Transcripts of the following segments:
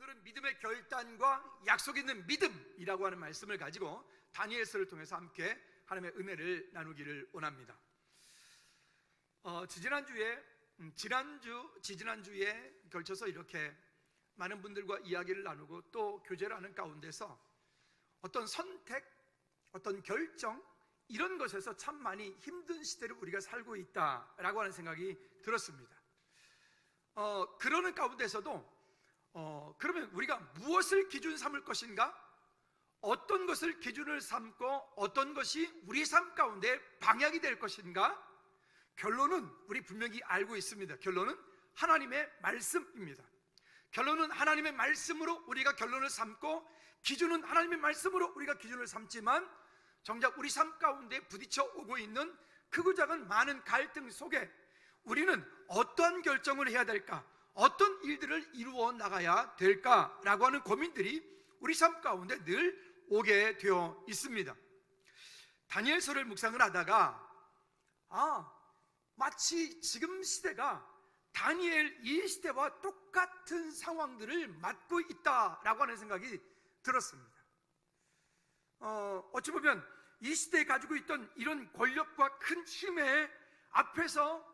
오늘은 믿음의 결단과 약속 있는 믿음이라고 하는 말씀을 가지고 다니엘서를 통해서 함께 하나님의 은혜를 나누기를 원합니다. 지지난주에 걸쳐서 이렇게 많은 분들과 이야기를 나누고 또 교제를 하는 가운데서 어떤 선택, 어떤 결정, 이런 것에서 참 많이 힘든 시대를 우리가 살고 있다라고 하는 생각이 들었습니다. 그러는 가운데서도 그러면 우리가 무엇을 기준 삼을 것인가? 어떤 것을 기준을 삼고 어떤 것이 우리 삶 가운데 방향이 될 것인가? 결론은 우리 분명히 알고 있습니다. 결론은 하나님의 말씀입니다. 결론은 하나님의 말씀으로 우리가 결론을 삼고, 기준은 하나님의 말씀으로 우리가 기준을 삼지만, 정작 우리 삶 가운데 부딪혀 오고 있는 크고 작은 많은 갈등 속에 우리는 어떠한 결정을 해야 될까? 어떤 일들을 이루어 나가야 될까라고 하는 고민들이 우리 삶 가운데 늘 오게 되어 있습니다. 다니엘서를 묵상을 하다가 마치 지금 시대가 다니엘 이 시대와 똑같은 상황들을 맞고 있다라고 하는 생각이 들었습니다. 어찌 보면 이 시대에 가지고 있던 이런 권력과 큰 힘의 앞에서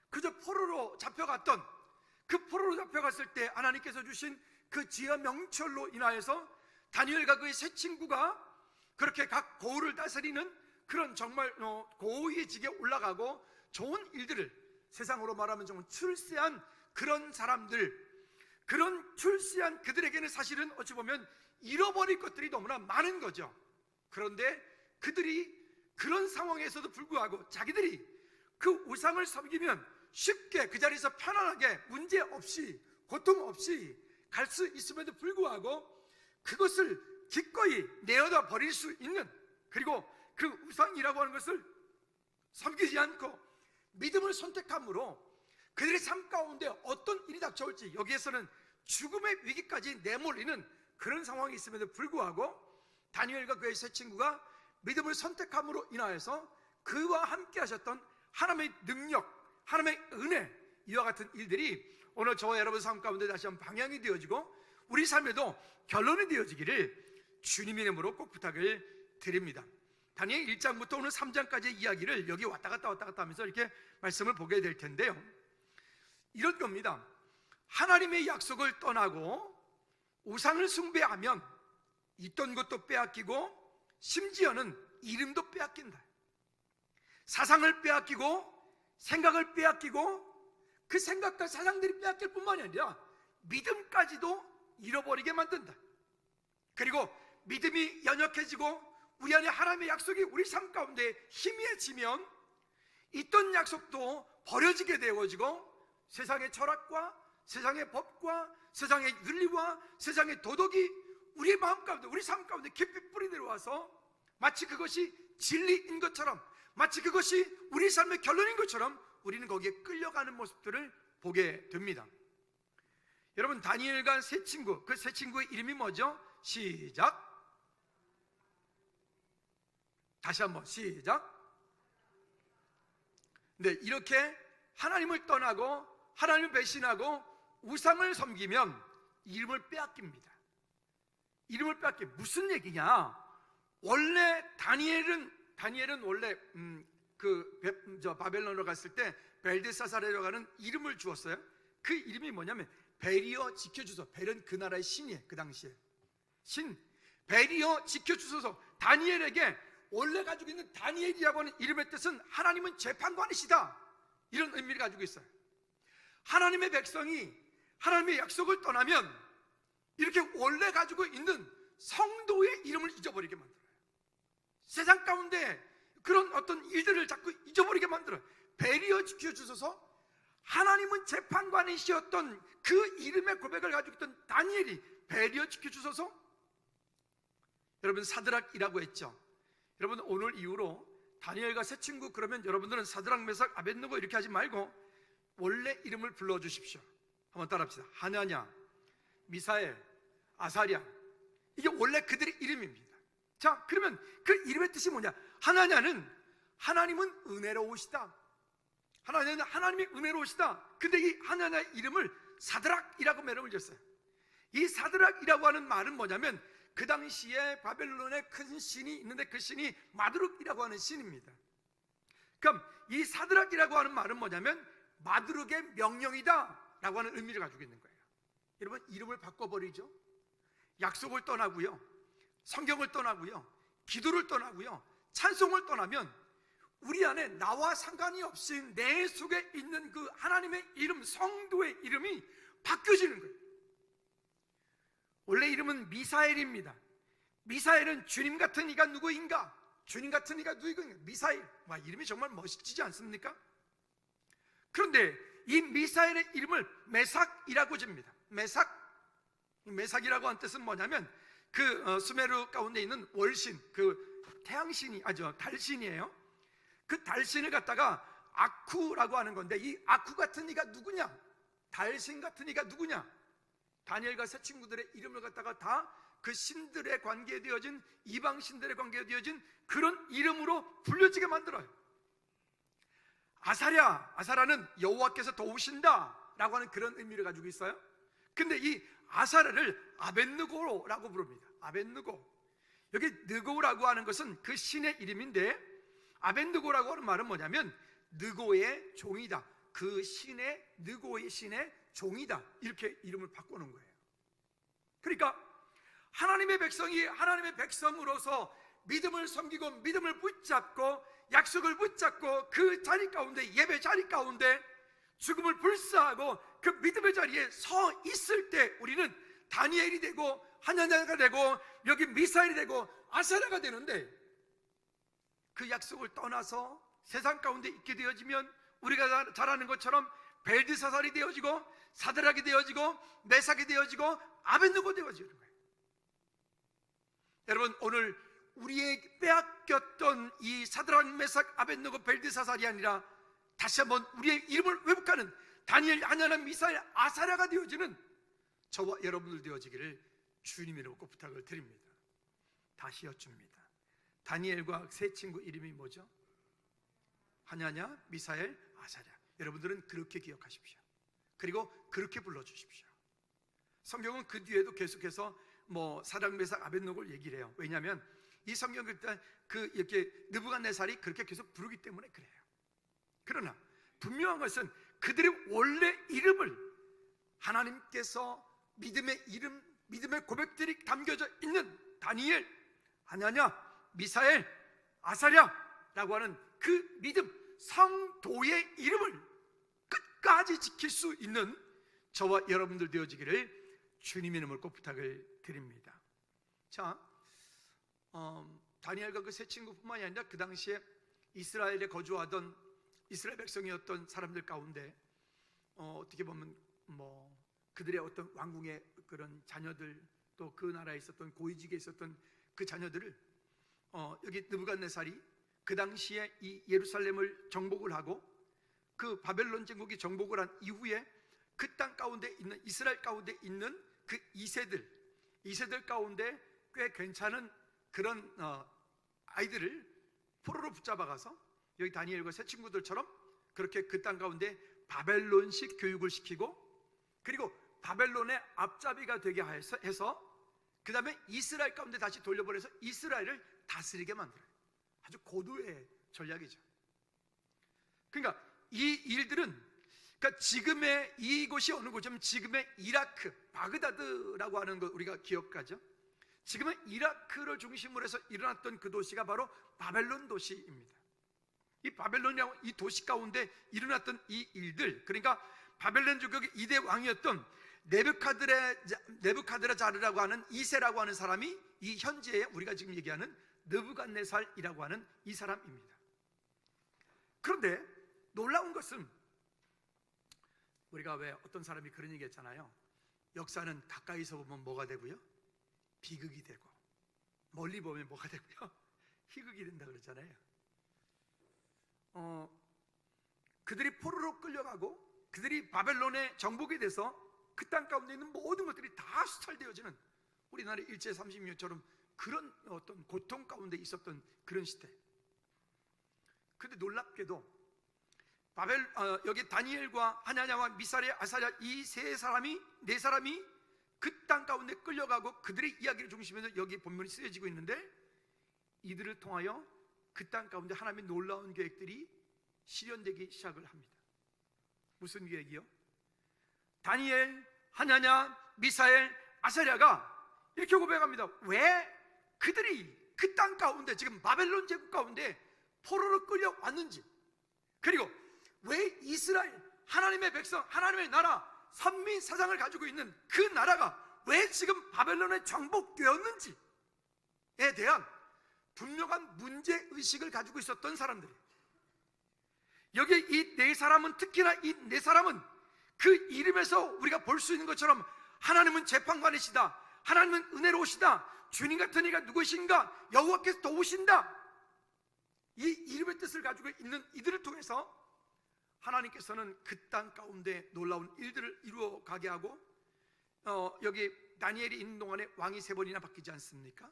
그저 포로로 잡혀갔던, 그 포로로 잡혀갔을 때 하나님께서 주신 그 지혜 명철로 인하여서 다니엘과 그의 세 친구가 그렇게 각 고을을 다스리는 그런 정말 고위직에 올라가고 좋은 일들을, 세상으로 말하면 좀 출세한 그런 사람들, 그런 출세한 그들에게는 사실은 어찌 보면 잃어버릴 것들이 너무나 많은 거죠. 그런데 그들이 그런 상황에서도 불구하고 자기들이 그 우상을 섬기면 쉽게 그 자리에서 편안하게 문제 없이 고통 없이 갈 수 있음에도 불구하고 그것을 기꺼이 내어다 버릴 수 있는, 그리고 그 우상이라고 하는 것을 섬기지 않고 믿음을 선택함으로 그들의 삶 가운데 어떤 일이 닥쳐올지, 여기에서는 죽음의 위기까지 내몰리는 그런 상황이 있음에도 불구하고 다니엘과 그의 세 친구가 믿음을 선택함으로 인하여서 그와 함께 하셨던 하나님의 능력, 하나님의 은혜, 이와 같은 일들이 오늘 저와 여러분 삶 가운데 다시 한번 방향이 되어지고 우리 삶에도 결론이 되어지기를 주님의 이름으로 꼭 부탁을 드립니다. 다니엘 1장부터 오늘 3장까지의 이야기를 여기 왔다 갔다 하면서 이렇게 말씀을 보게 될 텐데요, 이런 겁니다. 하나님의 약속을 떠나고 우상을 숭배하면 있던 것도 빼앗기고 심지어는 이름도 빼앗긴다. 사상을 빼앗기고 생각을 빼앗기고 그 생각과 사상들이 빼앗길 뿐만이 아니라 믿음까지도 잃어버리게 만든다. 그리고 믿음이 연약해지고 우리 안에 하나님의 약속이 우리 삶 가운데 희미해지면 있던 약속도 버려지게 되어지고 세상의 철학과 세상의 법과 세상의 윤리와 세상의 도덕이 우리의 마음 가운데, 우리 삶 가운데 깊이 뿌리 내려와서 마치 그것이 진리인 것처럼, 마치 그것이 우리 삶의 결론인 것처럼 우리는 거기에 끌려가는 모습들을 보게 됩니다. 여러분, 다니엘과 세 친구, 그 세 친구의 이름이 뭐죠? 시작. 다시 한번 시작. 네, 이렇게 하나님을 떠나고 하나님을 배신하고 우상을 섬기면 이름을 빼앗깁니다. 이름을 빼앗기. 무슨 얘기냐? 원래 다니엘은 원래 바벨론으로 갔을 때 벨드사사라고 하는 이름을 주었어요. 그 이름이 뭐냐면 베리어 지켜주소서. 벨은 그 나라의 신이에요. 그 당시에 신, 베리어 지켜주소서. 다니엘에게 원래 가지고 있는 다니엘이라고 하는 이름의 뜻은 하나님은 재판관이시다, 이런 의미를 가지고 있어요. 하나님의 백성이 하나님의 약속을 떠나면 이렇게 원래 가지고 있는 성도의 이름을 잊어버리게 만들어요. 세상 가운데 그런 어떤 일들을 자꾸 잊어버리게 만들어요. 베리어 지켜주소서. 하나님은 재판관이시었던 그 이름의 고백을 가지고 있던 다니엘이 베리어 지켜주소서. 여러분, 사드락이라고 했죠. 여러분, 오늘 이후로 다니엘과 세 친구, 그러면 여러분들은 사드락, 메삭, 아벳느고 이렇게 하지 말고 원래 이름을 불러주십시오. 한번 따라합시다. 하나냐, 미사엘, 아사랴. 이게 원래 그들의 이름입니다. 자, 그러면 그 이름의 뜻이 뭐냐? 하나냐는 하나님은 은혜로우시다. 하나냐는 하나님이 은혜로우시다. 근데 이 하나냐의 이름을 사드락이라고 이름을 줬어요. 이 사드락이라고 하는 말은 뭐냐면 그 당시에 바벨론에 큰 신이 있는데 그 신이 마드룩이라고 하는 신입니다. 그럼 이 사드락이라고 하는 말은 뭐냐면 마드룩의 명령이다 라고 하는 의미를 가지고 있는 거예요. 여러분, 이름을 바꿔버리죠. 약속을 떠나고요, 성경을 떠나고요, 기도를 떠나고요, 찬송을 떠나면 우리 안에 나와 상관이 없이 내 속에 있는 그 하나님의 이름, 성도의 이름이 바뀌어지는 거예요. 원래 이름은 미사엘입니다. 미사엘은 주님 같은 이가 누구인가? 주님 같은 이가 누구인가? 미사엘. 와, 이름이 정말 멋지지 않습니까? 그런데 이 미사엘의 이름을 메삭이라고 집니다. 메삭이라고 하는 뜻은 뭐냐면 그 수메르 가운데 있는 월신, 그 태양신이 달신이에요. 그 달신을 갖다가 아쿠라고 하는 건데, 이 아쿠 같은 이가 누구냐? 달신 같은 이가 누구냐? 다니엘과 세 친구들의 이름을 갖다가 다 그 신들의 관계에 되어진, 이방 신들의 관계에 되어진 그런 이름으로 불려지게 만들어요. 아사라는 여호와께서 도우신다 라고 하는 그런 의미를 가지고 있어요. 근데 이 아사라를 아벳느고라고 부릅니다. 아벳느고. 여기 느고라고 하는 것은 그 신의 이름인데, 아벳느고라고 하는 말은 뭐냐면 느고의 종이다, 그 신의, 느고의 신의 종이다, 이렇게 이름을 바꿔놓은 거예요. 그러니까 하나님의 백성이 하나님의 백성으로서 믿음을 섬기고 믿음을 붙잡고 약속을 붙잡고 그 자리 가운데, 예배 자리 가운데 죽음을 불사하고 그 믿음의 자리에 서 있을 때 우리는 다니엘이 되고 하나냐가 되고 여기 미사엘이 되고 아사랴가 되는데, 그 약속을 떠나서 세상 가운데 있게 되어지면 우리가 잘 아는 것처럼 벨드사살이 되어지고 사드락이 되어지고 메삭이 되어지고 아벳느고 되어지는 거예요. 여러분, 오늘 우리의 빼앗겼던 이 사드락, 메삭, 아벳느고, 벨드사살이 아니라 다시 한번 우리의 이름을 회복하는 다니엘, 하나냐, 미사엘, 아사랴가 되어지는 저와 여러분들 되어지기를 주님의 이름으로 부탁을 드립니다. 다시 여쭙니다. 다니엘과 세 친구 이름이 뭐죠? 하냐냐, 미사엘, 아사랴. 여러분들은 그렇게 기억하십시오. 그리고 그렇게 불러주십시오. 성경은 그 뒤에도 계속해서 사드락, 메삭, 아벳느고를 얘기를 해요. 왜냐하면 이 성경을 일단 이렇게 느부갓네살이 그렇게 계속 부르기 때문에 그래요. 그러나 분명한 것은 그들의 원래 이름을 하나님께서 믿음의 이름, 믿음의 고백들이 담겨져 있는 다니엘, 하냐냐, 미사엘, 아사랴라고 하는 그 믿음, 성도의 이름을 끝까지 지킬 수 있는 저와 여러분들 되어지기를 주님의 이름으로 꼭 부탁을 드립니다. 자, 다니엘과 그 세 친구뿐만이 아니라 그 당시에 이스라엘에 거주하던 이스라엘 백성이었던 사람들 가운데 어떻게 보면 그들의 어떤 왕궁의 그런 자녀들, 또 그 나라에 있었던 고위직에 있었던 그 자녀들을 여기 느부갓네살이 그 당시에 이 예루살렘을 정복을 하고 그 바벨론 제국이 정복을 한 이후에 그 땅 가운데 있는, 이스라엘 가운데 있는 그 이세들 가운데 꽤 괜찮은 그런 아이들을 포로로 붙잡아가서 여기 다니엘과 세 친구들처럼 그렇게 그 땅 가운데 바벨론식 교육을 시키고, 그리고 바벨론의 앞잡이가 되게 해서 그 다음에 이스라엘 가운데 다시 돌려보내서 이스라엘을 다스리게 만들어요. 아주 고도의 전략이죠. 그러니까 이 일들은, 그러니까 지금의 이곳이 어느 곳이냐면 지금의 이라크, 바그다드라고 하는 거 우리가 기억하죠. 지금의 이라크를 중심으로 해서 일어났던 그 도시가 바로 바벨론 도시입니다. 이 바벨론이라고 이 도시 가운데 일어났던 이 일들, 그러니까 바벨론 제국의 2대 왕이었던 네부카드네자르라고 하는 2세라고 하는 사람이 이 현재의 우리가 지금 얘기하는 느부갓네살이라고 하는 이 사람입니다. 그런데 놀라운 것은, 우리가 왜 어떤 사람이 그런 얘기 했잖아요. 역사는 가까이서 보면 뭐가 되고요? 비극이 되고, 멀리 보면 뭐가 되고요? 희극이 된다 그러잖아요. 그들이 포로로 끌려가고 그들이 바벨론에 정복이 돼서 그 땅 가운데 있는 모든 것들이 다 수탈되어지는, 우리나라 일제 36년처럼 그런 어떤 고통 가운데 있었던 그런 시대. 그런데 놀랍게도 여기 다니엘과 하냐냐와 미사엘, 아사랴 이 네 사람이 그 땅 가운데 끌려가고 그들의 이야기를 중심에서 여기 본문이 쓰여지고 있는데, 이들을 통하여 그 땅 가운데 하나님의 놀라운 계획들이 실현되기 시작을 합니다. 무슨 계획이요? 다니엘, 하나냐, 미사엘, 아사랴가 이렇게 고백합니다. 왜 그들이 그 땅 가운데, 지금 바벨론 제국 가운데 포로로 끌려왔는지, 그리고 왜 이스라엘, 하나님의 백성, 하나님의 나라, 선민 사상을 가지고 있는 그 나라가 왜 지금 바벨론에 정복되었는지에 대한 분명한 문제의식을 가지고 있었던 사람들이에요. 여기 이 네 사람은, 특히나 이 네 사람은 그 이름에서 우리가 볼 수 있는 것처럼 하나님은 재판관이시다, 하나님은 은혜로우시다, 주님 같은 이가 누구신가, 여호와께서 도우신다, 이 이름의 뜻을 가지고 있는 이들을 통해서 하나님께서는 그 땅 가운데 놀라운 일들을 이루어 가게 하고, 여기 다니엘이 있는 동안에 왕이 3번이나 바뀌지 않습니까?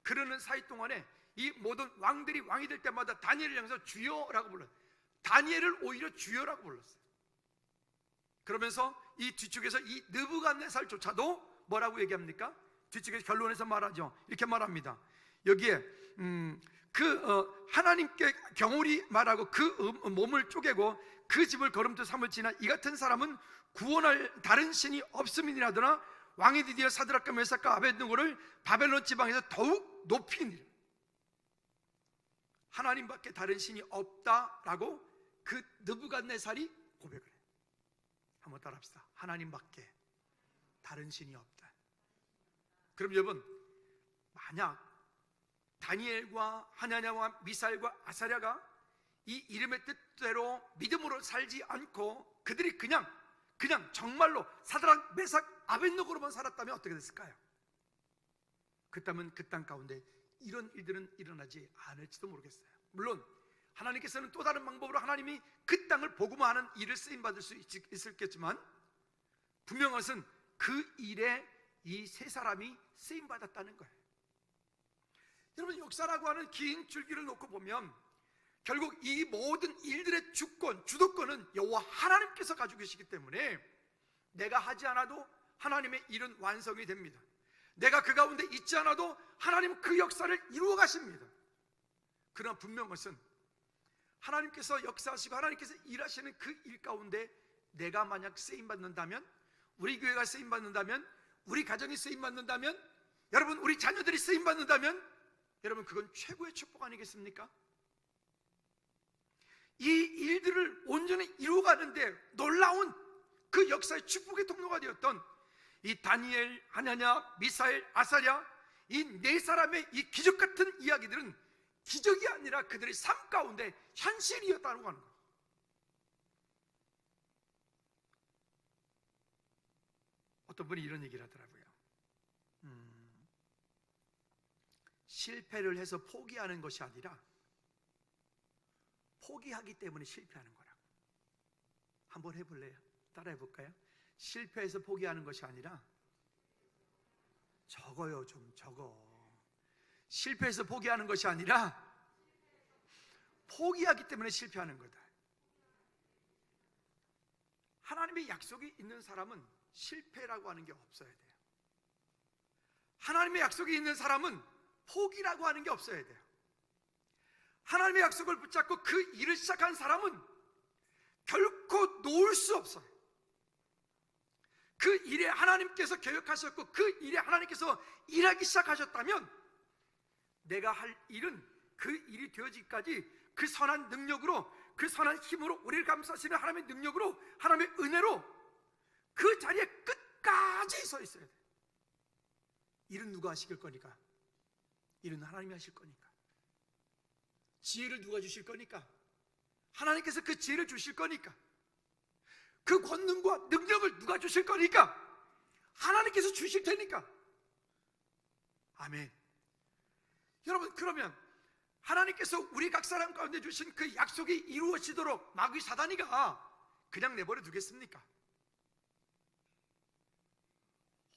그러는 사이 동안에 이 모든 왕들이 왕이 될 때마다 다니엘을 향해서 주여라고 불러요. 다니엘을 오히려 주여라고 불렀어요. 그러면서 이 뒤쪽에서 이 느부갓네살조차도 뭐라고 얘기합니까? 뒤쪽에서 결론에서 말하죠. 이렇게 말합니다. 여기에 하나님께 경홀히 말하고 그 몸을 쪼개고 그 집을 거름투 삼을 지나 이 같은 사람은 구원할 다른 신이 없음이니라더나 왕이 드디어 사드락과 메삭과 아벳느고를 바벨론 지방에서 더욱 높이니라. 하나님밖에 다른 신이 없다라고 그 느부갓네살이 고백을 해요. 한번 따라합시다. 하나님밖에 다른 신이 없다. 그럼 여러분, 만약 다니엘과 하나냐와 미사엘과 아사랴가 이 이름의 뜻대로 믿음으로 살지 않고 그들이 그냥 정말로 사드락, 메삭, 아벳느고로만 살았다면 어떻게 됐을까요? 그렇다면 그 땅 가운데 이런 일들은 일어나지 않을지도 모르겠어요. 물론 하나님께서는 또 다른 방법으로 하나님이 그 땅을 복음화하는 일을 쓰임받을 수 있었겠지만, 분명한 것은 그 일에 이 세 사람이 쓰임받았다는 거예요. 여러분, 역사라고 하는 긴 줄기를 놓고 보면 결국 이 모든 일들의 주권, 주도권은 여호와 하나님께서 가지고 계시기 때문에 내가 하지 않아도 하나님의 일은 완성이 됩니다. 내가 그 가운데 있지 않아도 하나님은 그 역사를 이루어 가십니다. 그러나 분명한 것은 하나님께서 역사하시고 하나님께서 일하시는 그 일 가운데 내가 만약 쓰임받는다면, 우리 교회가 쓰임받는다면, 우리 가정이 쓰임받는다면, 여러분 우리 자녀들이 쓰임받는다면, 여러분 그건 최고의 축복 아니겠습니까? 이 일들을 온전히 이루어가는데 놀라운 그 역사의 축복의 통로가 되었던 이 다니엘, 하나냐, 미사엘, 아사랴, 이 네 사람의 이 기적 같은 이야기들은 기적이 아니라 그들의 삶 가운데 현실이었다고 하는 거예요. 어떤 분이 이런 얘기를 하더라고요. 실패를 해서 포기하는 것이 아니라 포기하기 때문에 실패하는 거라고. 한번 해볼래요? 따라 해볼까요? 실패해서 포기하는 것이 아니라, 적어요, 좀 적어. 실패해서 포기하는 것이 아니라 포기하기 때문에 실패하는 거다. 하나님의 약속이 있는 사람은 실패라고 하는 게 없어야 돼요. 하나님의 약속이 있는 사람은 포기라고 하는 게 없어야 돼요. 하나님의 약속을 붙잡고 그 일을 시작한 사람은 결코 놓을 수 없어요. 그 일에 하나님께서 계획하셨고 그 일에 하나님께서 일하기 시작하셨다면, 내가 할 일은 그 일이 되어지기까지 그 선한 능력으로, 그 선한 힘으로, 우리를 감싸시는 하나님의 능력으로, 하나님의 은혜로 그 자리에 끝까지 서 있어야 돼요. 일은 누가 하실 거니까? 일은 하나님이 하실 거니까. 지혜를 누가 주실 거니까? 하나님께서 그 지혜를 주실 거니까. 그 권능과 능력을 누가 주실 거니까? 하나님께서 주실 테니까. 아멘. 여러분, 그러면 하나님께서 우리 각 사람 가운데 주신 그 약속이 이루어지도록 마귀 사단이가 그냥 내버려 두겠습니까?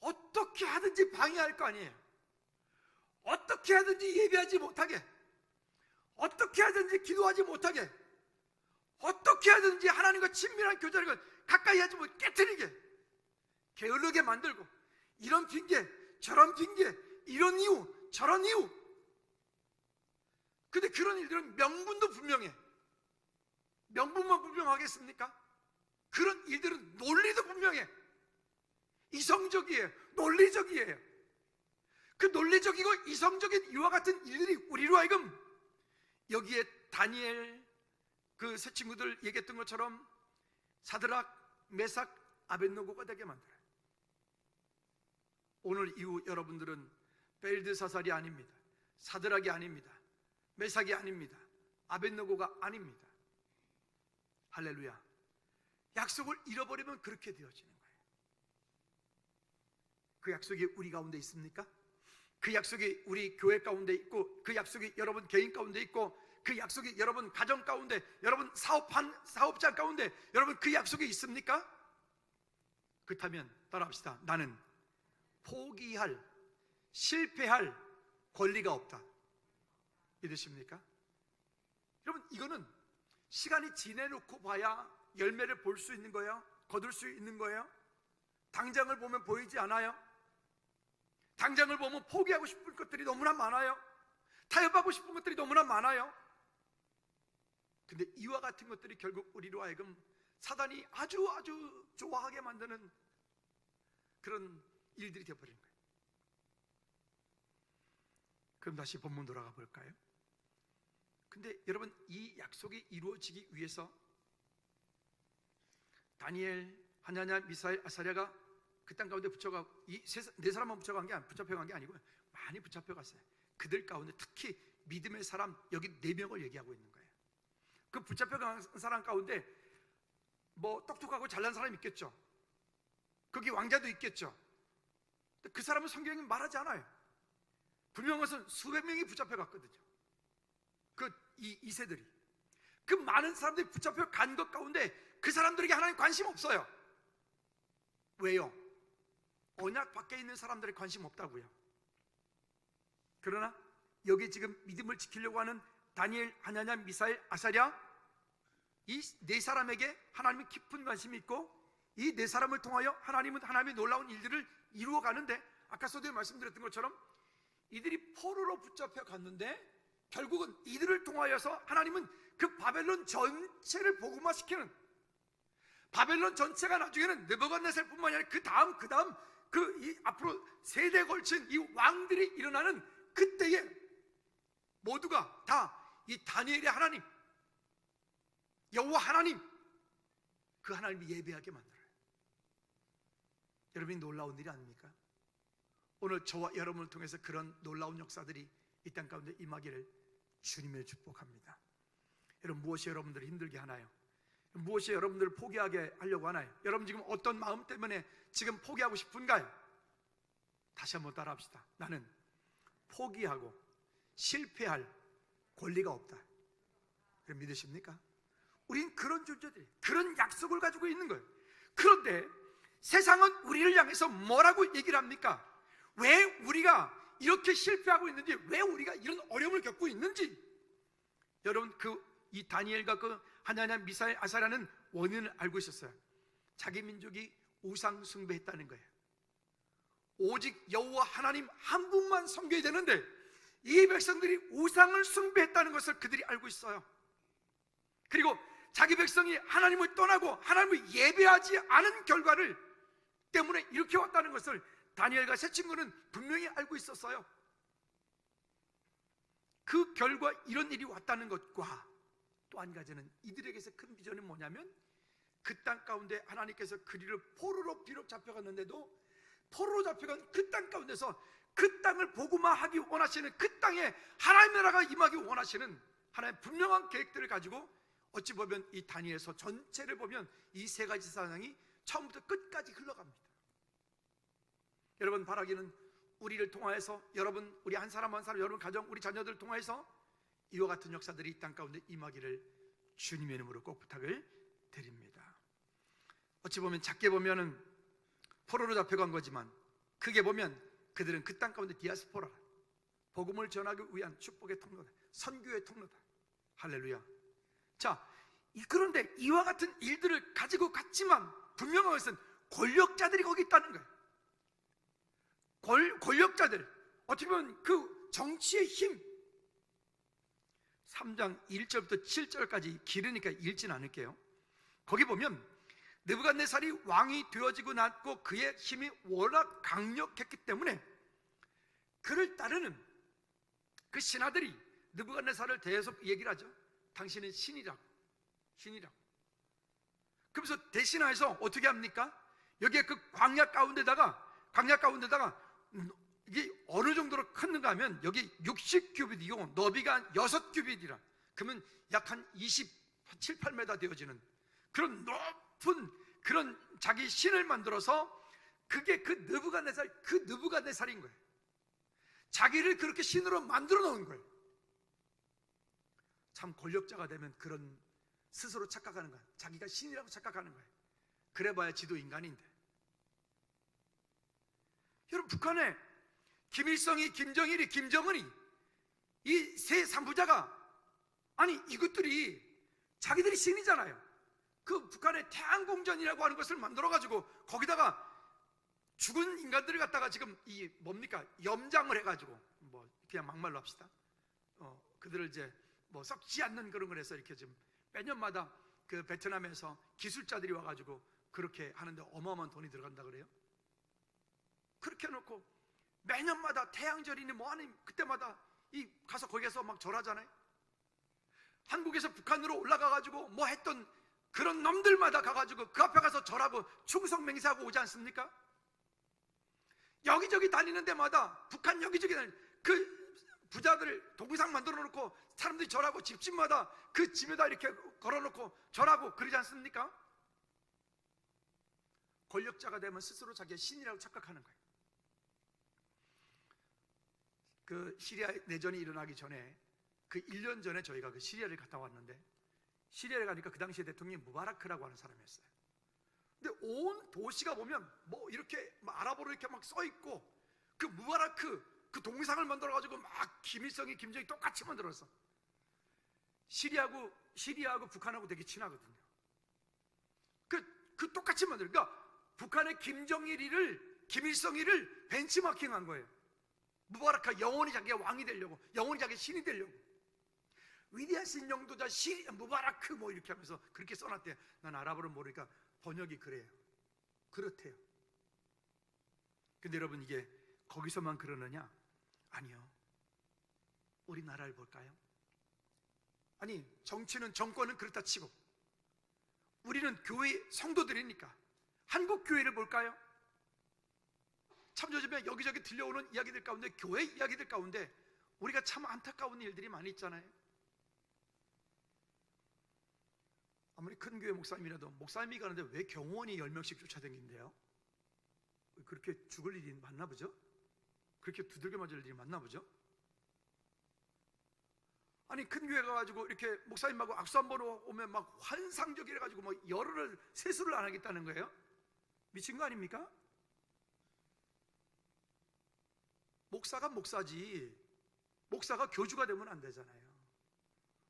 어떻게 하든지 방해할 거 아니에요. 어떻게 하든지 예배하지 못하게, 어떻게 하든지 기도하지 못하게, 어떻게 하든지 하나님과 친밀한 교제를 가까이 하지 못해 깨트리게, 게을르게 만들고, 이런 핑계, 저런 핑계, 이런 이유, 저런 이유. 근데 그런 일들은 명분도 분명해. 명분만 분명하겠습니까? 그런 일들은 논리도 분명해. 이성적이에요. 논리적이에요. 그 논리적이고 이성적인 이와 같은 일들이 우리로 하여금 여기에 다니엘 그 세 친구들 얘기했던 것처럼 사드락, 메삭, 아벳노고가 되게 만들어요. 오늘 이후 여러분들은 벨드사살이 아닙니다. 사드락이 아닙니다. 메삭이 아닙니다. 아벳노고가 아닙니다. 할렐루야. 약속을 잃어버리면 그렇게 되어지는 거예요. 그 약속이 우리 가운데 있습니까? 그 약속이 우리 교회 가운데 있고, 그 약속이 여러분 개인 가운데 있고, 그 약속이 여러분 가정 가운데, 여러분 사업자 가운데, 여러분 그 약속이 있습니까? 그렇다면 따라합시다. 나는 포기할, 실패할 권리가 없다. 믿으십니까? 여러분, 이거는 시간이 지내놓고 봐야 열매를 볼 수 있는 거예요? 거둘 수 있는 거예요? 당장을 보면 보이지 않아요? 당장을 보면 포기하고 싶은 것들이 너무나 많아요. 타협하고 싶은 것들이 너무나 많아요. 근데 이와 같은 것들이 결국 우리로 하여금 사단이 아주 좋아하게 만드는 그런 일들이 되어버리는 거예요. 그럼 다시 본문 돌아가 볼까요? 근데 여러분, 이 약속이 이루어지기 위해서 다니엘, 하나냐, 미사엘, 아사랴가 그 땅 가운데 붙여가 이 네 사람만 붙잡혀간 게 아니고요, 많이 붙잡혀갔어요. 그들 가운데 특히 믿음의 사람, 여기 4명을 얘기하고 있는 거예요. 그 붙잡혀간 사람 가운데 뭐 똑똑하고 잘난 사람이 있겠죠. 거기 왕자도 있겠죠. 그 사람은 성경에 말하지 않아요. 분명한 것은 수백 명이 붙잡혀갔거든요. 이 세들이, 그 많은 사람들이 붙잡혀 간 것 가운데 그 사람들에게 하나님 관심 없어요. 왜요? 언약 밖에 있는 사람들에 관심 없다고요. 그러나 여기 지금 믿음을 지키려고 하는 다니엘, 하나냐, 미사엘, 아사랴, 이 4사람에게 하나님은 깊은 관심이 있고, 이 4사람을 통하여 하나님은 하나님의 놀라운 일들을 이루어 가는데, 아까 서두에 말씀드렸던 것처럼 이들이 포로로 붙잡혀 갔는데 결국은 이들을 통하여서 하나님은 그 바벨론 전체를 복음화시키는, 바벨론 전체가 나중에는 느부갓네살뿐만 아니라 그 다음 이 앞으로 세대에 걸친 이 왕들이 일어나는 그때에 모두가 다 이 다니엘의 하나님, 여호와 하나님, 그 하나님이 예배하게 만들어요. 여러분이 놀라운 일이 아닙니까? 오늘 저와 여러분을 통해서 그런 놀라운 역사들이 이 땅 가운데 임하기를 주님을 축복합니다. 여러분, 무엇이 여러분들을 힘들게 하나요? 무엇이 여러분들을 포기하게 하려고 하나요? 여러분 지금 어떤 마음 때문에 지금 포기하고 싶은가요? 다시 한번 따라합시다. 나는 포기하고 실패할 권리가 없다. 그럼 믿으십니까? 우린 그런 존재들이, 그런 약속을 가지고 있는 거예요. 그런데 세상은 우리를 향해서 뭐라고 얘기를 합니까? 왜 우리가 이렇게 실패하고 있는지, 왜 우리가 이런 어려움을 겪고 있는지, 여러분 이 다니엘과 그 하나냐, 미사엘, 아사랴는 원인을 알고 있었어요. 자기 민족이 우상 숭배했다는 거예요. 오직 여호와 하나님 한 분만 섬겨야 되는데 이 백성들이 우상을 숭배했다는 것을 그들이 알고 있어요. 그리고 자기 백성이 하나님을 떠나고 하나님을 예배하지 않은 결과를 때문에 이렇게 왔다는 것을 다니엘과 세 친구는 분명히 알고 있었어요. 그 결과 이런 일이 왔다는 것과 또 한 가지는 이들에게서 큰 비전이 뭐냐면, 그 땅 가운데 하나님께서 그리를 포로로 비록 잡혀갔는데도 포로로 잡혀간 그 땅 가운데서 그 땅을 복음화하기 원하시는, 그 땅에 하나님의 나라가 임하기 원하시는 하나님의 분명한 계획들을 가지고, 어찌 보면 이 다니엘서 전체를 보면 이 3가지 사상이 처음부터 끝까지 흘러갑니다. 여러분, 바라기는 우리를 통하여서, 여러분, 우리 한 사람 한 사람, 여러분 가정, 우리 자녀들을 통하여서 이와 같은 역사들이 이 땅 가운데 임하기를 주님의 이름으로 꼭 부탁을 드립니다. 어찌 보면 작게 보면은 포로로 잡혀간 거지만, 크게 보면 그들은 그 땅 가운데 디아스포라, 복음을 전하기 위한 축복의 통로다, 선교의 통로다. 할렐루야. 자, 그런데 이와 같은 일들을 가지고 갔지만 분명한 것은 권력자들이 거기 있다는 거예요. 권력자들, 어떻게 보면 그 정치의 힘, 3장 1절부터 7절까지 길으니까 읽진 않을게요. 거기 보면 느부갓네살이 왕이 되어지고 났고 그의 힘이 워낙 강력했기 때문에 그를 따르는 그 신하들이 느부갓네살을 대해서 얘기를 하죠. 당신은 신이라고. 그러면서 대신하여서 어떻게 합니까? 여기에 그 광야 가운데다가 이게 어느 정도로 컸는가 하면 여기 60규빗이고 너비가 6규빗이라, 그러면 약 한 27, 8m 되어지는 그런 높은 그런 자기 신을 만들어서, 그게 그 느부갓네살인 거예요. 자기를 그렇게 신으로 만들어 놓은 거예요. 참 권력자가 되면 그런 스스로 착각하는 거야. 자기가 신이라고 착각하는 거예요. 그래봐야 지도 인간인데. 여러분, 북한에 김일성이, 김정일이, 김정은이, 이 세 삼부자가, 아니 이것들이 자기들이 신이잖아요. 그 북한의 태양궁전이라고 하는 것을 만들어가지고 거기다가 죽은 인간들을 갖다가 지금 이 뭡니까, 염장을 해가지고, 뭐 그냥 막말로 합시다. 그들을 이제 뭐 썩지 않는 그런 걸 해서 이렇게 지금 매년마다 그 베트남에서 기술자들이 와가지고 그렇게 하는데 어마어마한 돈이 들어간다 그래요. 그렇게 해놓고 매년마다 태양절이니 뭐하니 그때마다 이 가서 거기에서 막 절하잖아요. 한국에서 북한으로 올라가가지고 뭐 했던 그런 놈들마다 가가지고 그 앞에 가서 절하고 충성 맹세하고 오지 않습니까? 여기저기 다니는 데마다, 북한 여기저기 다니는 그 부자들 동상 만들어 놓고 사람들이 절하고, 집집마다 그 집에다 이렇게 걸어놓고 절하고 그러지 않습니까? 권력자가 되면 스스로 자기가 신이라고 착각하는 거예요. 그 시리아 내전이 일어나기 전에, 그 1년 전에 저희가 그 시리아를 갔다 왔는데, 시리아를 가니까 그 당시에 대통령이 무바라크라고 하는 사람이었어요. 근데 온 도시가 보면 뭐 이렇게 아랍어로 이렇게 막 써 있고, 그 무바라크 그 동상을 만들어 가지고 막 김일성이, 김정일이 똑같이 만들었어. 시리아하고 북한하고 되게 친하거든요. 그 똑같이 만들어. 그러니까 북한의 김일성이를 벤치마킹한 거예요. 무바라크가 영원히 자기가 왕이 되려고, 영원히 자기 신이 되려고. 위대하신 영도자 무바라크 뭐 이렇게 하면서 그렇게 써놨대요. 난 아랍어를 모르니까 번역이 그래요. 그렇대요. 근데 여러분, 이게 거기서만 그러느냐? 아니요. 우리나라를 볼까요? 아니, 정권은 그렇다 치고 우리는 교회 성도들이니까 한국 교회를 볼까요? 참 요즘에 여기저기 들려오는 이야기들 가운데, 교회 이야기들 가운데 우리가 참 안타까운 일들이 많이 있잖아요. 아무리 큰 교회 목사님이라도 목사님이 가는데 왜 경호원이 10명씩 쫓아다니는데요? 그렇게 죽을 일이 많나 보죠? 그렇게 두들겨 맞을 일이 많나 보죠? 아니, 큰 교회 가가지고 이렇게 목사님하고 악수 한번 오면 막 환상적이래 가지고 뭐 열흘을 세수를 안 하겠다는 거예요? 미친 거 아닙니까? 목사가 목사지, 목사가 교주가 되면 안 되잖아요.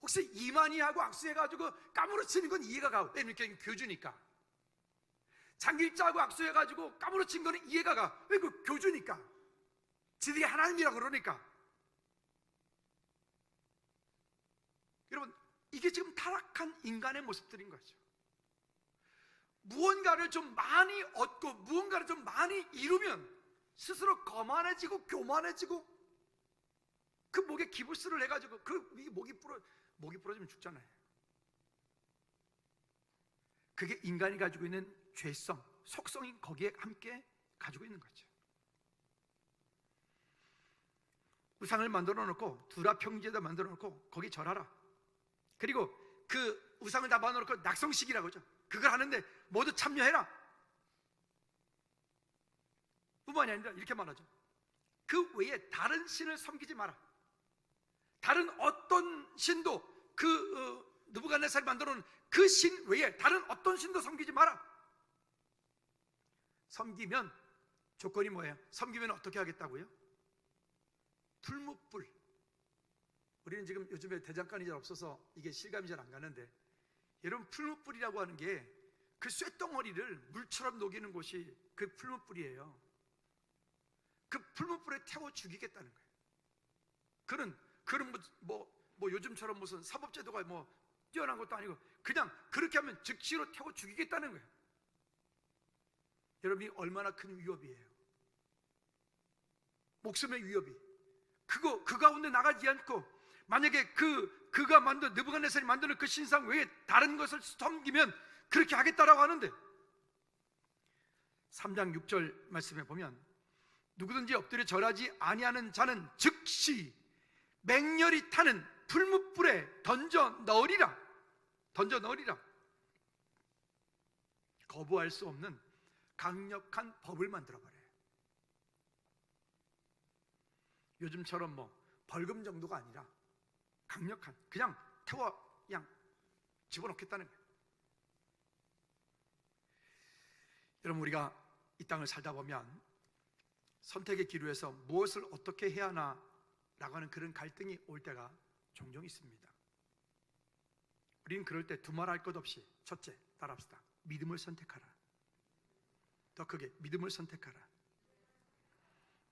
혹시 이만희하고 악수해가지고 까무러치는 건 이해가 가. 왜? 이렇게 교주니까. 장길자하고 악수해가지고 까무러친 거는 이해가 가. 왜? 그 교주니까. 지들이 하나님이라고 그러니까. 여러분, 이게 지금 타락한 인간의 모습들인 거죠. 무언가를 좀 많이 얻고 무언가를 좀 많이 이루면 스스로 거만해지고 교만해지고, 그 목에 기부스를 해가지고 그 목이 부러지면 죽잖아요. 그게 인간이 가지고 있는 죄성, 속성이 거기에 함께 가지고 있는 거죠. 우상을 만들어 놓고, 두라 평지에다 만들어 놓고 거기 절하라. 그리고 그 우상을 다 만들어 놓고 낙성식이라고 하죠. 그걸 하는데 모두 참여해라. 뿐만이 아니라 이렇게 말하죠. 그 외에 다른 신을 섬기지 마라. 다른 어떤 신도, 느부갓네살이 만들어 놓은 그 신 외에 다른 어떤 신도 섬기지 마라. 섬기면 조건이 뭐예요? 섬기면 어떻게 하겠다고요? 풀무불. 우리는 지금 요즘에 대장간이 잘 없어서 이게 실감이 잘 안 가는데, 여러분, 풀무불이라고 하는 게 그 쇳덩어리를 물처럼 녹이는 곳이 그 풀무불이에요. 그 그 풀무불에 태워 죽이겠다는 거예요. 그는 뭐 요즘처럼 무슨 사법제도가 뭐 뛰어난 것도 아니고 그냥 그렇게 하면 즉시로 태워 죽이겠다는 거예요. 여러분이 얼마나 큰 위협이에요. 목숨의 위협이. 그 가운데 나가지 않고 만약에 그가 만든 느부갓네살이 만드는 그 신상 외에 다른 것을 섬기면 그렇게 하겠다라고 하는데 3장 6절 말씀에 보면 누구든지 엎드려 절하지 아니하는 자는 즉시 맹렬히 타는 풀무불에 던져 넣으리라. 거부할 수 없는 강력한 법을 만들어버려요. 요즘처럼 뭐 벌금 정도가 아니라 강력한, 그냥 태워 그냥 집어넣겠다는 거예요. 여러분, 우리가 이 땅을 살다 보면 선택의 기로에서 무엇을 어떻게 해야 하나 라고 하는 그런 갈등이 올 때가 종종 있습니다. 우리는 그럴 때 두말할 것 없이 첫째, 따라합시다. 믿음을 선택하라. 더 크게, 믿음을 선택하라.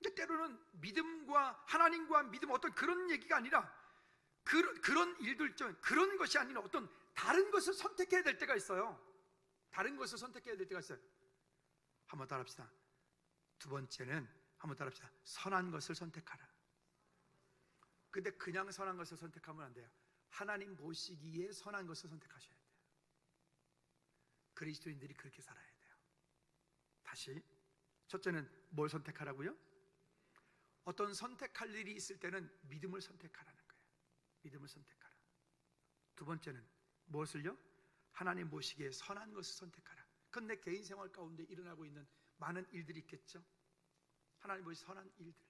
근데 때로는 믿음과 하나님과 믿음, 어떤 그런 얘기가 아니라 그런 일들, 그런 것이 아니라 어떤 다른 것을 선택해야 될 때가 있어요. 다른 것을 선택해야 될 때가 있어요. 한번 따라합시다. 두 번째는 한번 따라합시다. 선한 것을 선택하라. 근데 그냥 선한 것을 선택하면 안 돼요. 하나님 보시기에 선한 것을 선택하셔야 돼요. 그리스도인들이 그렇게 살아야 돼요. 다시, 첫째는 뭘 선택하라고요? 어떤 선택할 일이 있을 때는 믿음을 선택하라는 거예요. 믿음을 선택하라. 두 번째는 무엇을요? 하나님 보시기에 선한 것을 선택하라. 그건 내 개인 생활 가운데 일어나고 있는 많은 일들이 있겠죠. 하나님 보시기에 선한 일들.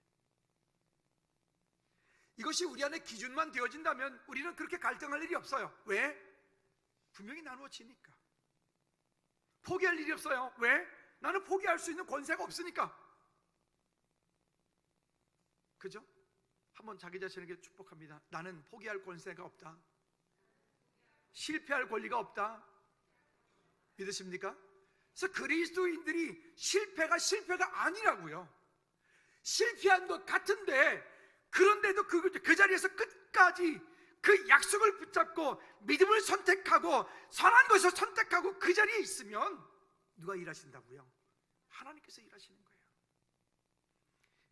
이것이 우리 안에 기준만 되어진다면 우리는 그렇게 갈등할 일이 없어요. 왜? 분명히 나누어지니까. 포기할 일이 없어요. 왜? 나는 포기할 수 있는 권세가 없으니까. 그죠? 한번 자기 자신에게 축복합니다. 나는 포기할 권세가 없다. 실패할 권리가 없다. 믿으십니까? 그래서 그리스도인들이 실패가 아니라고요. 실패한 것 같은데, 그런데도 그 자리에서 끝까지 그 약속을 붙잡고 믿음을 선택하고 선한 것을 선택하고 그 자리에 있으면 누가 일하신다고요? 하나님께서 일하시는 거예요.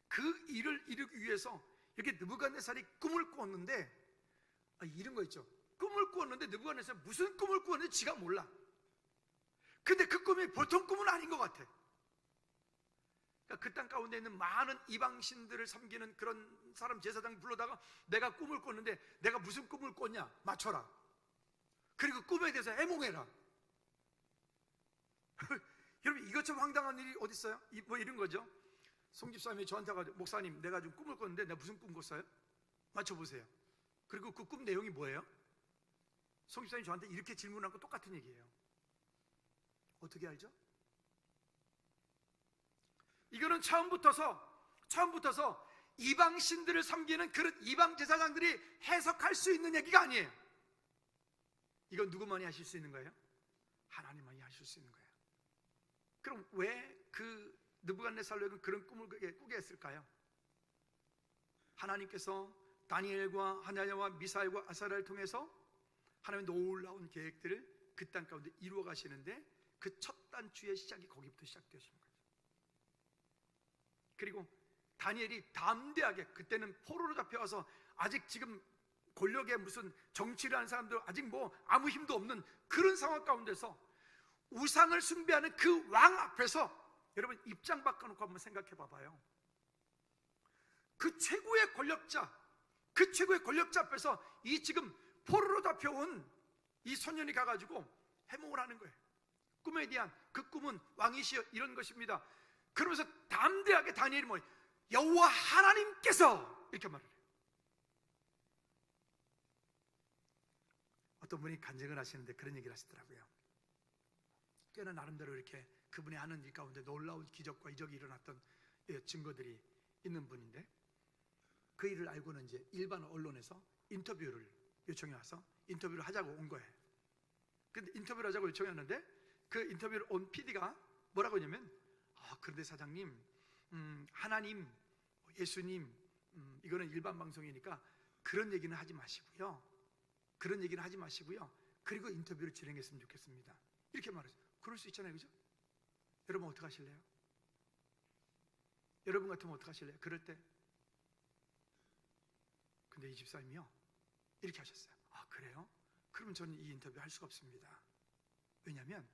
그 일을 이루기 위해서 이렇게 느부갓네살이 꿈을 꾸었는데, 이런 거 있죠. 꿈을 꾸었는데 느부갓네살이 무슨 꿈을 꾸었는지 지가 몰라. 근데 그 꿈이 보통 꿈은 아닌 것 같아. 그 땅 가운데 있는 많은 이방신들을 섬기는 그런 사람 제사장 불러다가 내가 꿈을 꿨는데 내가 무슨 꿈을 꿨냐 맞춰라. 그리고 꿈에 대해서 해몽해라. 여러분, 이것처럼 황당한 일이 어디 있어요? 뭐 이런 거죠. 송집사님이 저한테 가지고, 목사님 내가 좀 꿈을 꿨는데 내가 무슨 꿈 꿨어요? 맞춰보세요. 그리고 그 꿈 내용이 뭐예요? 송집사님이 저한테 이렇게 질문한 거 똑같은 얘기예요. 어떻게 알죠? 이거는 처음부터서 이방신들을 섬기는 그런 이방 제사장들이 해석할 수 있는 얘기가 아니에요. 이건 누구만이 하실 수 있는 거예요? 하나님만이 하실 수 있는 거예요. 그럼 왜 그 느부갓네살로 그런 꿈을 꾸게 했을까요? 하나님께서 다니엘과 하나냐와 미사엘과 아사랴를 통해서 하나님의 놀라운 계획들을 그 땅 가운데 이루어 가시는데 그 첫 단추의 시작이 거기부터 시작되신 거예요. 그리고 다니엘이 담대하게, 그때는 포로로 잡혀와서 아직 지금 권력에 무슨 정치를 하는 사람들 아직 뭐 아무 힘도 없는 그런 상황 가운데서 우상을 숭배하는 그 왕 앞에서 여러분 입장 바꿔놓고 한번 생각해 봐봐요. 그 최고의 권력자 앞에서 이 지금 포로로 잡혀온 이 소년이 가가지고 해몽을 하는 거예요. 꿈에 대한 그 꿈은 왕이시여 이런 것입니다. 그러면서 담대하게 다니엘이 뭐예요? 여호와 하나님께서 이렇게 말을 해요. 어떤 분이 간증을 하시는데 그런 얘기를 하시더라고요. 꽤나 나름대로 이렇게 그분이 하는 일 가운데 놀라운 기적과 이적이 일어났던 증거들이 있는 분인데, 그 일을 알고는 이제 일반 언론에서 인터뷰를 요청해 와서 인터뷰를 하자고 온 거예요. 근데 인터뷰를 하자고 요청했는데 그 인터뷰를 온 PD가 뭐라고 했냐면, 그런데 사장님, 하나님 예수님, 이거는 일반 방송이니까 그런 얘기는 하지 마시고요. 그런 얘기는 하지 마시고요. 그리고 인터뷰를 진행했으면 좋겠습니다. 이렇게 말하죠. 그럴 수 있잖아요, 그죠? 여러분 어떻게 하실래요? 여러분 같으면 어떻게 하실래요? 그럴 때. 근데 이 집사님이요, 이렇게 하셨어요. 아, 그래요? 그러면 저는 이 인터뷰 할 수가 없습니다. 왜냐하면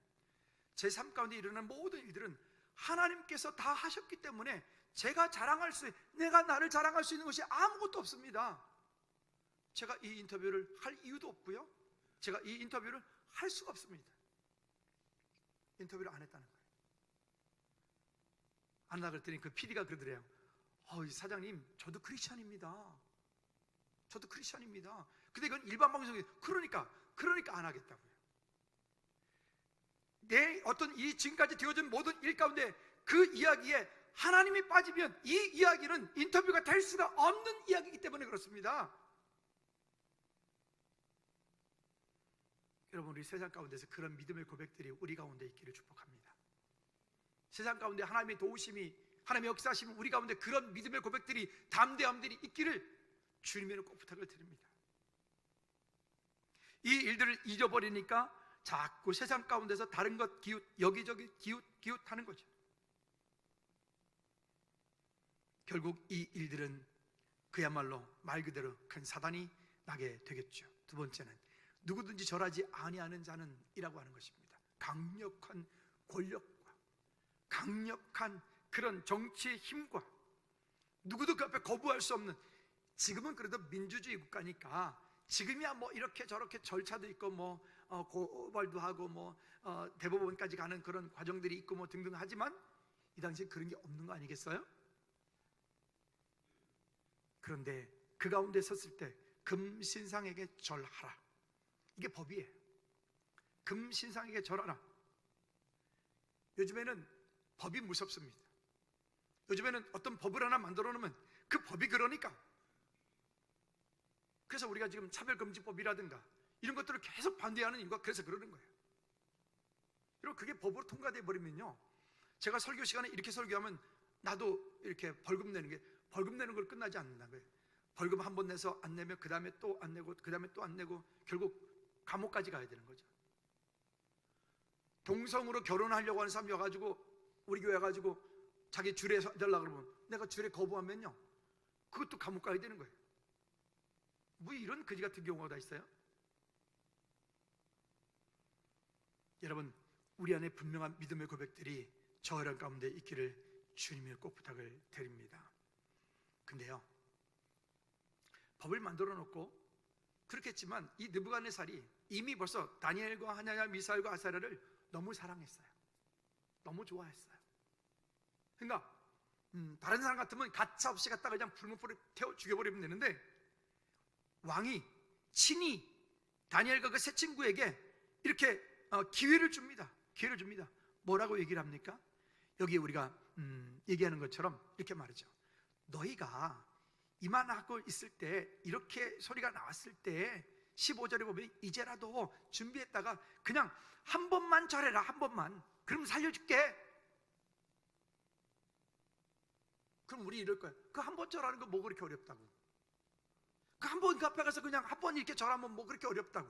제 삶 가운데 일어나는 모든 일들은 하나님께서 다 하셨기 때문에 제가 자랑할 수, 내가 나를 자랑할 수 있는 것이 아무것도 없습니다. 제가 이 인터뷰를 할 이유도 없고요, 제가 이 인터뷰를 할 수가 없습니다. 인터뷰를 안 했다는 거예요. 안 하라 그랬더니 그 PD가 그러더래요. 사장님, 저도 크리스찬입니다. 저도 크리스찬입니다. 근데 이건 일반 방송이에요. 그러니까 안 하겠다고요. 내 어떤 이 지금까지 되어진 모든 일 가운데 그 이야기에 하나님이 빠지면 이 이야기는 인터뷰가 될 수가 없는 이야기이기 때문에 그렇습니다. 여러분, 우리 세상 가운데서 그런 믿음의 고백들이 우리 가운데 있기를 축복합니다. 세상 가운데 하나님의 도우심이, 하나님의 역사하심이 우리 가운데 그런 믿음의 고백들이, 담대함들이 있기를 주님에는 꼭 부탁을 드립니다. 이 일들을 잊어버리니까 자꾸 세상 가운데서 다른 것 기웃, 여기저기 기웃하는 거죠. 결국 이 일들은 그야말로 말 그대로 큰 사단이 나게 되겠죠. 두 번째는 누구든지 절하지 아니하는 자는 이라고 하는 것입니다. 강력한 권력과 강력한 그런 정치의 힘과 누구도 그 앞에 거부할 수 없는, 지금은 그래도 민주주의 국가니까 지금이야 뭐 이렇게 저렇게 절차도 있고 뭐 고발도 하고 뭐 대법원까지 가는 그런 과정들이 있고 뭐 등등 하지만 이 당시에 그런 게 없는 거 아니겠어요? 그런데 그 가운데 섰을 때 금신상에게 절하라, 이게 법이에요. 금신상에게 절하라. 요즘에는 법이 무섭습니다. 요즘에는 어떤 법을 하나 만들어 놓으면 그 법이 그러니까, 그래서 우리가 지금 차별금지법이라든가 이런 것들을 계속 반대하는 이유가 그래서 그러는 거예요. 그리고 그게 법으로 통과돼 버리면요, 제가 설교 시간에 이렇게 설교하면 나도 이렇게 벌금 내는 게, 벌금 내는 걸 끝나지 않는다는 거예요. 벌금 한 번 내서 안 내면 그 다음에 또 안 내고 그 다음에 또 안 내고 결국 감옥까지 가야 되는 거죠. 동성으로 결혼하려고 하는 사람이 와가지고 우리 교회 와가지고 자기 주례 해달라고 그러면 내가 주례 거부하면요, 그것도 감옥 가야 되는 거예요. 뭐 이런 거지 같은 경우가 다 있어요. 여러분, 우리 안에 분명한 믿음의 고백들이 저 여러분 가운데 있기를 주님의 꼭 부탁을 드립니다. 근데요, 법을 만들어 놓고 그렇겠지만 이 느부갓네살이 이미 벌써 다니엘과 하나냐, 미사엘과 아사랴를 너무 사랑했어요. 너무 좋아했어요. 그러니까 다른 사람 같으면 가차없이 갖다가 그냥 불문불에 태워 죽여버리면 되는데, 왕이 친히 다니엘과 그 세 친구에게 이렇게 기회를 줍니다. 기회를 줍니다. 뭐라고 얘기를 합니까? 여기에 우리가 얘기하는 것처럼 이렇게 말이죠. 너희가 이만하고 있을 때, 이렇게 소리가 나왔을 때 15절에 보면 이제라도 준비했다가 그냥 한 번만 절해라, 한 번만. 그럼 살려줄게. 그럼 우리 이럴 거야. 그 한 번 절하는 거 뭐 그렇게 어렵다고. 그 한 번 그 앞에 가서 그냥 한 번 이렇게 절하면 뭐 그렇게 어렵다고.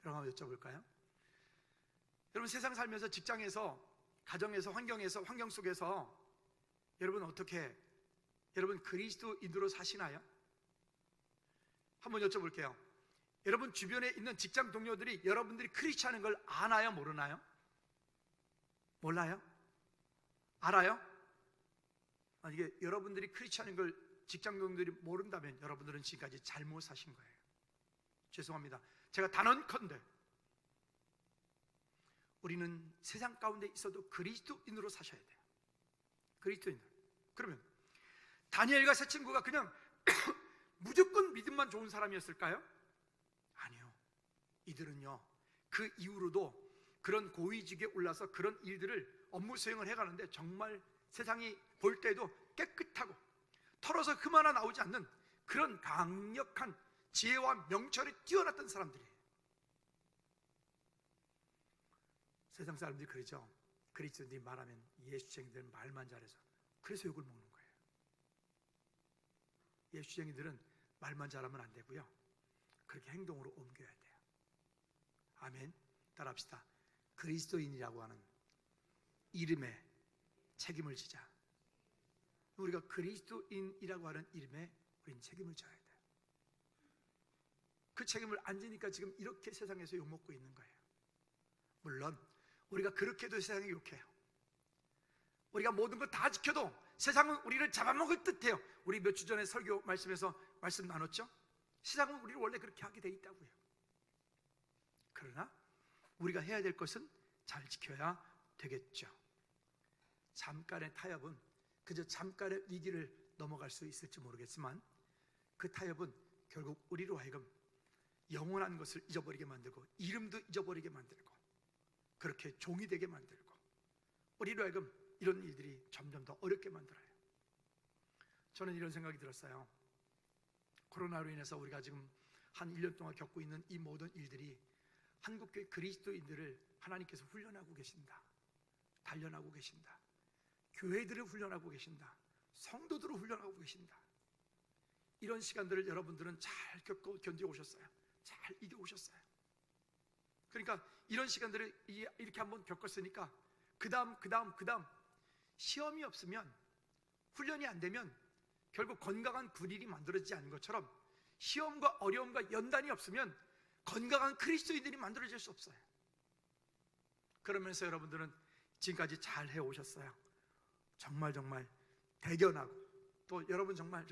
여러분 한번 여쭤볼까요? 여러분 세상 살면서, 직장에서, 가정에서, 환경 속에서 여러분 어떻게, 여러분 그리스도인으로 사시나요? 한번 여쭤볼게요. 여러분 주변에 있는 직장 동료들이 여러분들이 크리스찬인 걸 아나요, 모르나요? 몰라요? 알아요? 이게 여러분들이 크리스찬인 걸 직장 동료들이 모른다면 여러분들은 지금까지 잘못 사신 거예요. 죄송합니다. 제가 단언컨대 우리는 세상 가운데 있어도 그리스도인으로 사셔야 돼요. 그리스도인. 그러면 다니엘과 세 친구가 그냥 무조건 믿음만 좋은 사람이었을까요? 아니요. 이들은요, 그 이후로도 그런 고위직에 올라서 그런 일들을 업무 수행을 해가는데 정말 세상이 볼 때도 깨끗하고 털어서 흠 하나 나오지 않는 그런 강력한 지혜와 명철이 뛰어났던 사람들이에요. 세상 사람들이 그러죠. 그리스도인들이 말하면 예수쟁이들 말만 잘해서. 그래서 욕을 먹는 거예요. 예수쟁이들은 말만 잘하면 안 되고요, 그렇게 행동으로 옮겨야 돼요. 아멘. 따라합시다. 그리스도인이라고 하는 이름에 책임을 지자. 우리가 그리스도인이라고 하는 이름에 우리는 책임을 져야 돼요. 그 책임을 안 지니까 지금 이렇게 세상에서 욕먹고 있는 거예요. 물론 우리가 그렇게도 세상에 욕해요. 우리가 모든 걸 다 지켜도 세상은 우리를 잡아먹을 듯해요. 우리 몇 주 전에 설교 말씀에서 말씀 나눴죠? 세상은 우리를 원래 그렇게 하게 돼 있다고요. 그러나 우리가 해야 될 것은 잘 지켜야 되겠죠. 잠깐의 타협은 그저 잠깐의 위기를 넘어갈 수 있을지 모르겠지만, 그 타협은 결국 우리로 하여금 영원한 것을 잊어버리게 만들고, 이름도 잊어버리게 만들고, 그렇게 종이 되게 만들고, 우리로 하여금 이런 일들이 점점 더 어렵게 만들어요. 저는 이런 생각이 들었어요. 코로나로 인해서 우리가 지금 한 1년 동안 겪고 있는 이 모든 일들이 한국교회 그리스도인들을 하나님께서 훈련하고 계신다, 단련하고 계신다, 교회들을 훈련하고 계신다, 성도들을 훈련하고 계신다. 이런 시간들을 여러분들은 잘 겪고 견뎌오셨어요. 잘 이겨오셨어요. 그러니까 이런 시간들을 이렇게 한번 겪었으니까 그 다음 시험이 없으면, 훈련이 안 되면 결국 건강한 군인이 만들어지지 않는 것처럼, 시험과 어려움과 연단이 없으면 건강한 그리스도인들이 만들어질 수 없어요. 그러면서 여러분들은 지금까지 잘 해오셨어요. 정말 대견하고, 또 여러분 정말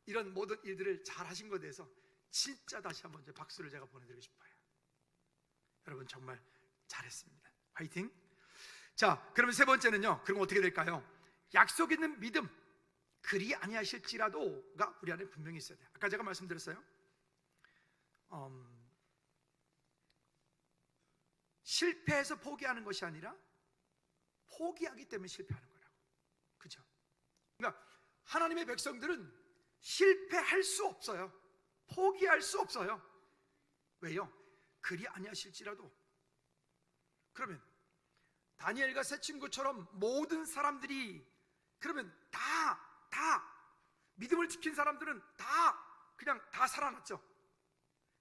이런 모든 일들을 잘 하신 것에 대해서 진짜 다시 한번 박수를 제가 보내드리고 싶어요. 여러분 정말 잘했습니다. 화이팅! 자, 그러면 세 번째는요, 그럼 어떻게 될까요? 약속 있는 믿음, 그리 아니하실지라도가 우리 안에 분명히 있어야 돼요. 아까 제가 말씀드렸어요. 실패해서 포기하는 것이 아니라 포기하기 때문에 실패하는 거라고. 그죠? 그러니까 하나님의 백성들은 실패할 수 없어요. 포기할 수 없어요. 왜요? 그리 아니하실지라도. 그러면 다니엘과 세 친구처럼 모든 사람들이, 그러면 다 믿음을 지킨 사람들은 다 살아났죠.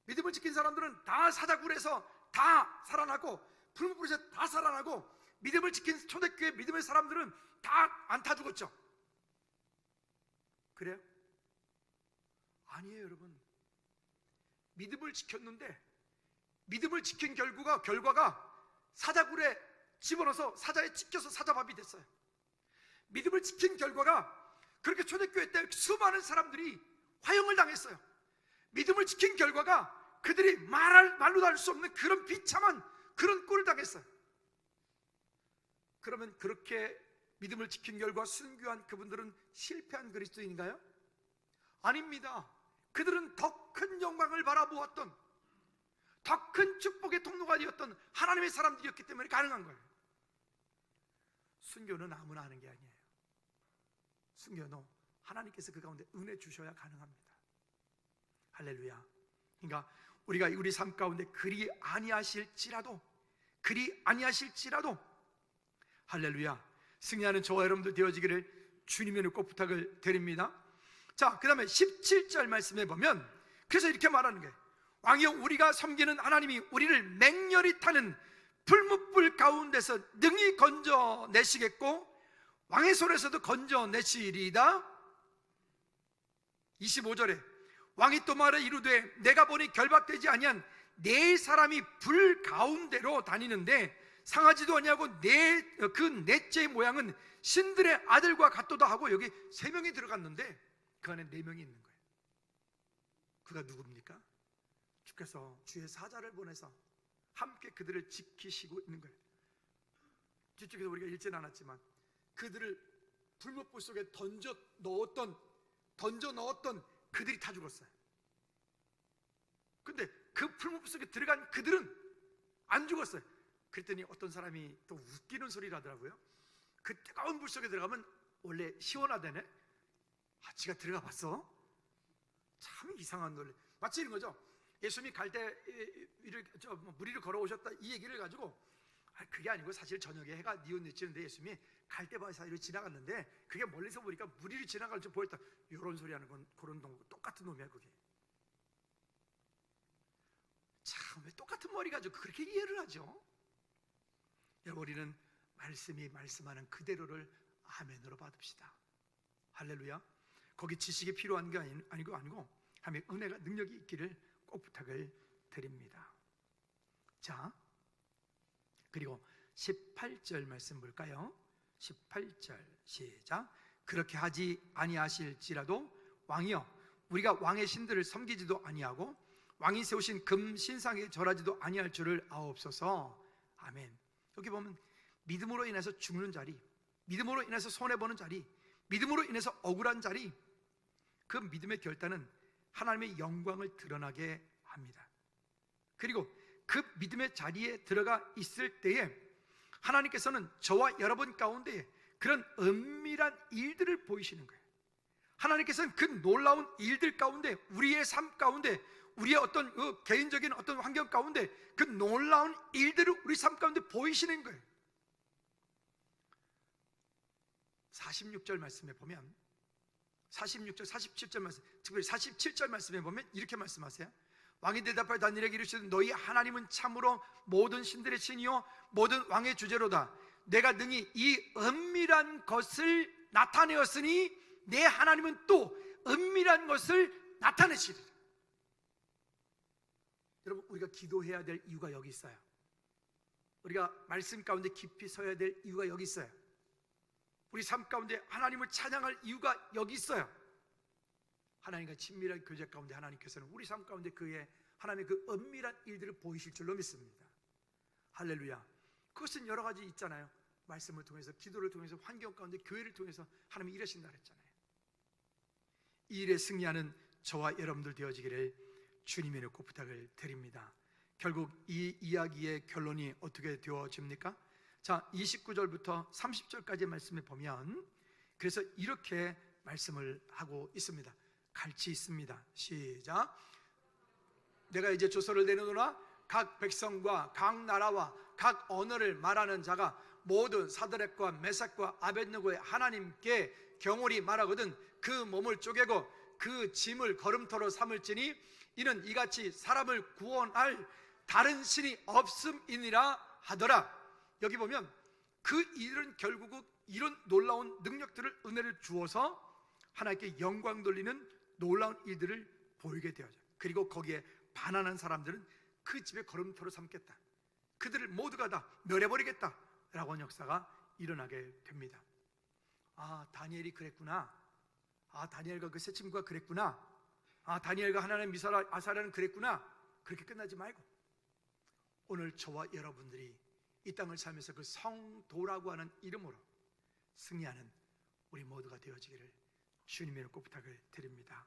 믿음을 지킨 사람들은 다 사자굴에서 다 살아나고, 풀무불에서 다 살아나고, 믿음을 지킨 초대교회 믿음의 사람들은 다 안 타 죽었죠. 그래요? 아니에요, 여러분. 믿음을 지켰는데, 믿음을 지킨 결과가 사자굴에 집어넣어서 사자에 찢겨서 사자밥이 됐어요. 믿음을 지킨 결과가 그렇게 초대교회 때 수많은 사람들이 화형을 당했어요. 믿음을 지킨 결과가 그들이 말로도 할 수 없는 그런 비참한 그런 꼴을 당했어요. 그러면 그렇게 믿음을 지킨 결과 순교한 그분들은 실패한 그리스도인인가요? 아닙니다. 그들은 더 큰 영광을 바라보았던, 더 큰 축복의 통로가 되었던 하나님의 사람들이었기 때문에 가능한 거예요. 순교는 아무나 하는 게 아니에요. 순교는 하나님께서 그 가운데 은혜 주셔야 가능합니다. 할렐루야. 그러니까 우리가 우리 삶 가운데 그리 아니하실지라도 할렐루야, 승리하는 저와 여러분들 되어지기를 주님의 이름으로 꼭 부탁을 드립니다. 자, 그 다음에 17절 말씀해 보면, 그래서 이렇게 말하는 거예요. 왕이여, 우리가 섬기는 하나님이 우리를 맹렬히 타는 풀무불 가운데서 능히 건져내시겠고 왕의 손에서도 건져내시리이다. 25절에 왕이 또 말해 이르되 내가 보니 결박되지 아니한 네 사람이 불 가운데로 다니는데 상하지도 아니하고 그 넷째의 모양은 신들의 아들과 같도다 하고, 여기 3명이 들어갔는데 그 안에 4명이 있는 거예요. 그가 누굽니까? 주께서 주의 사자를 보내서 함께 그들을 지키시고 있는 거예요. 뒤쪽에서 우리가 읽지는 않았지만 그들을 불못불 속에 던져 넣었던 그들이 다 죽었어요. 근데 그 풀무불 속에 들어간 그들은 안 죽었어요. 그랬더니 어떤 사람이 또 웃기는 소리를 하더라고요. 그 뜨거운 불 속에 들어가면 원래 시원하다네. 지가 들어가 봤어? 참 이상한 논리. 마치 이런 거죠. 예수님이 갈대 무리를 걸어오셨다, 이 얘기를 가지고 그게 아니고 사실 저녁에 해가 뉘우치는데 예수님이 갈대바위 사이로 지나갔는데 그게 멀리서 보니까 무리를 지나갈 줄 보였다. 이런 소리 하는 건 그런 놈 똑같은 놈이야 그게. 참, 왜 똑같은 머리 가지고 그렇게 이해를 하죠? 여러분, 우리는 말씀이 말씀하는 그대로를 아멘으로 받읍시다. 할렐루야. 거기 지식이 필요한 게 아니고 하나님의 은혜가 능력이 있기를 꼭 부탁을 드립니다. 자, 그리고 18절 말씀 볼까요? 18절 시작. 그렇게 하지 아니하실지라도 왕이여, 우리가 왕의 신들을 섬기지도 아니하고 왕이 세우신 금 신상에 절하지도 아니할 줄을 아옵소서. 아멘. 여기 보면 믿음으로 인해서 죽는 자리, 믿음으로 인해서 손해보는 자리, 믿음으로 인해서 억울한 자리, 그 믿음의 결단은 하나님의 영광을 드러나게 합니다. 그리고 그 믿음의 자리에 들어가 있을 때에 하나님께서는 저와 여러분 가운데 그런 은밀한 일들을 보이시는 거예요. 하나님께서는 그 놀라운 일들 가운데, 우리의 삶 가운데, 우리의 어떤 개인적인 어떤 환경 가운데 그 놀라운 일들을 우리 삶 가운데 보이시는 거예요. 46절 말씀에 보면, 46절, 47절 말씀, 특별히 47절 말씀에 보면 이렇게 말씀하세요. 왕이 대답하여 다니엘에게 이르시되 너희 하나님은 참으로 모든 신들의 신이요 모든 왕의 주제로다. 내가 능히 이 은밀한 것을 나타내었으니 내 하나님은 또 은밀한 것을 나타내시리라. 여러분, 우리가 기도해야 될 이유가 여기 있어요. 우리가 말씀 가운데 깊이 서야 될 이유가 여기 있어요. 우리 삶 가운데 하나님을 찬양할 이유가 여기 있어요. 하나님과 친밀한 교제 가운데 하나님께서는 우리 삶 가운데 그의 하나님의 그 은밀한 일들을 보이실 줄로 믿습니다. 할렐루야. 그것은 여러 가지 있잖아요. 말씀을 통해서, 기도를 통해서, 환경 가운데 교회를 통해서 하나님이 일하신다 그랬잖아요. 이 일에 승리하는 저와 여러분들 되어지기를 주님의 이름으로 부탁을 드립니다. 결국 이 이야기의 결론이 어떻게 되어집니까? 자, 29절부터 30절까지의 말씀을 보면 그래서 이렇게 말씀을 하고 있습니다. 같이 있습니다. 시작. 내가 이제 조서를 내놓으나 각 백성과 각 나라와 각 언어를 말하는 자가 모든 사드락과 메삭과 아벳느고의 하나님께 경홀히 말하거든 그 몸을 쪼개고 그 짐을 걸음터로 삼을지니 이는 이같이 사람을 구원할 다른 신이 없음이니라 하더라. 여기 보면 그 일은 결국 이런 놀라운 능력들을, 은혜를 주어서 하나님께 영광 돌리는 놀라운 일들을 보이게 되어져. 그리고 거기에 반하는 사람들은 그 집에 걸음터로 삼겠다, 그들을 모두가 다 멸해버리겠다 라고 하는 역사가 일어나게 됩니다. 아, 다니엘이 그랬구나. 아, 다니엘과 그 세 친구가 그랬구나. 아, 다니엘과 하나님 미사라 아사랴는 그랬구나. 그렇게 끝나지 말고 오늘 저와 여러분들이 이 땅을 살면서 그 성도라고 하는 이름으로 승리하는 우리 모두가 되어지기를 주님의 이름으로 부탁을 드립니다.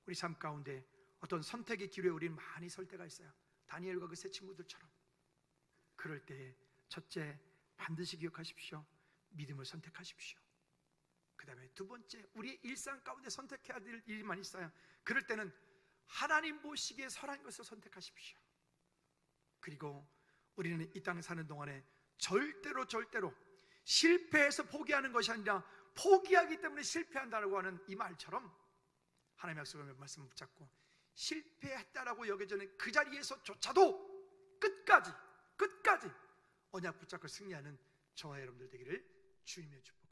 우리 삶 가운데 어떤 선택의 기로에 우리는 많이 설 때가 있어요. 다니엘과 그 세 친구들처럼. 그럴 때에 첫째, 반드시 기억하십시오. 믿음을 선택하십시오. 그 다음에 두 번째, 우리의 일상 가운데 선택해야 될 일만 있어요. 그럴 때는 하나님 보시기에 선한 것을 선택하십시오. 그리고 우리는 이 땅에 사는 동안에 절대로 실패해서 포기하는 것이 아니라 포기하기 때문에 실패한다고 하는 이 말처럼 하나님의 약속의 말씀을 붙잡고 실패했다라고 여겨지는 그 자리에서조차도 끝까지 언약 붙잡고 승리하는 저와 여러분들 되기를 주님의 축복